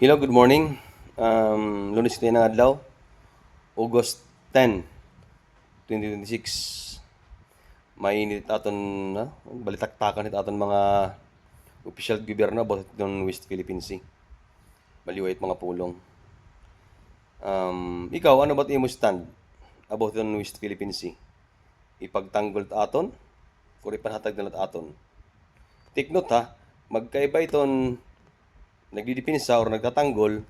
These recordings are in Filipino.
Hello, good morning. Lunes tayo ng adlaw, August 10, 2026. Mainit aton balitaktakan it aton mga official gobyerno about ng West Philippine Sea. Baliwait mga pulong. Ikaw, ano ba imo stand about ng West Philippine Sea? Ipagtanggol ta aton o ipanhatag na aton? Take note ha, magkaiba iton nagdidipinsa or nagtatanggol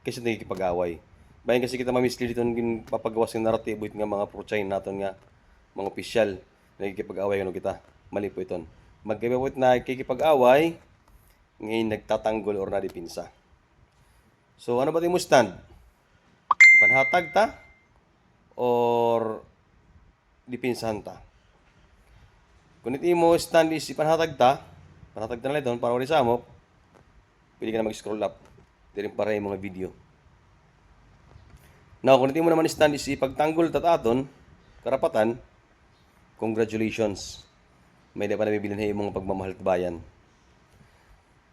kasi nakikipag-away. Bayan kasi kita mamislead itong papagawas ng naratibo it nga mga pro-China naton nga mga opisyal nagkikipag-away ano kita. Mali po iton. Magkaiba po na nagkikipag-away ngayon nagtatanggol or nadipinsa. So ano ba mo stand? Panhatag ta or dipinsahan ta? Kung iti mo stand is ipanhatag ta, panhatag ta na lang para wala sa amok, pili ka na mag-scroll up. Di rin para yung mga video. Now, kung hindi mo naman stand is ipagtanggol tataton, karapatan, congratulations. May na pa nabibilin na yung mga pagmamahal at bayan.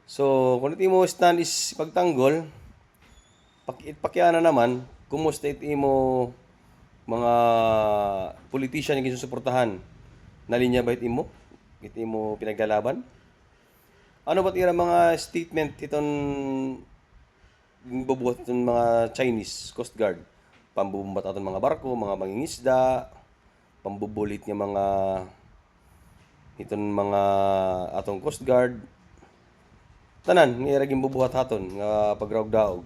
So, kung hindi mo stand is ipagtanggol, pakiana naman, kumusta iti mo mga politician yung susuportahan na linya ba iti mo pinaglalaban? Ano ba tira mga statement itong bubuhat itong mga Chinese Coast Guard? Pambubumbat aton mga barko, mga mangingisda, pambubulit ng mga mga atong Coast Guard. Tanan, niraging bubuhat aton nga pagrawg-daog.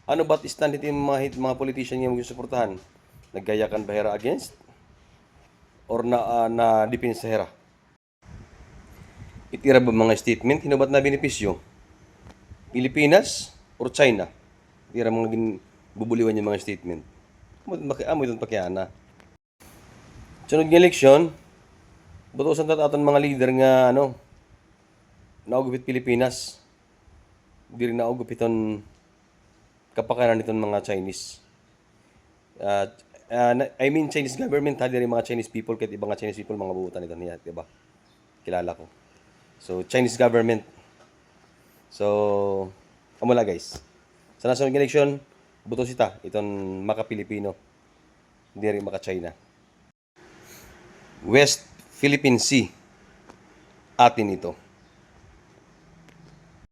Ano ba't stand iti mga politician nga magsusuportahan? Naggayakan bahera against? Or na dipensahera? Itira ba mga statement? Hinabat na benepisyo? Pilipinas or China? Itira mga bubuliwan yung mga statement. Amo itong pakiana. Sunod ng eleksyon, butusan aton mga leader nga naugupit Pilipinas. Di rin naugupit itong kapakanan nitong mga Chinese. I mean Chinese government, di rin mga Chinese people, kahit ibang Chinese people, mga buutan ito niya, diba? Kilala ko. So, Chinese government. So, amula guys. Sa nasunod ng eleksyon, buto sita itong maka-Pilipino, hindi rin maka-China. West Philippine Sea, atin ito.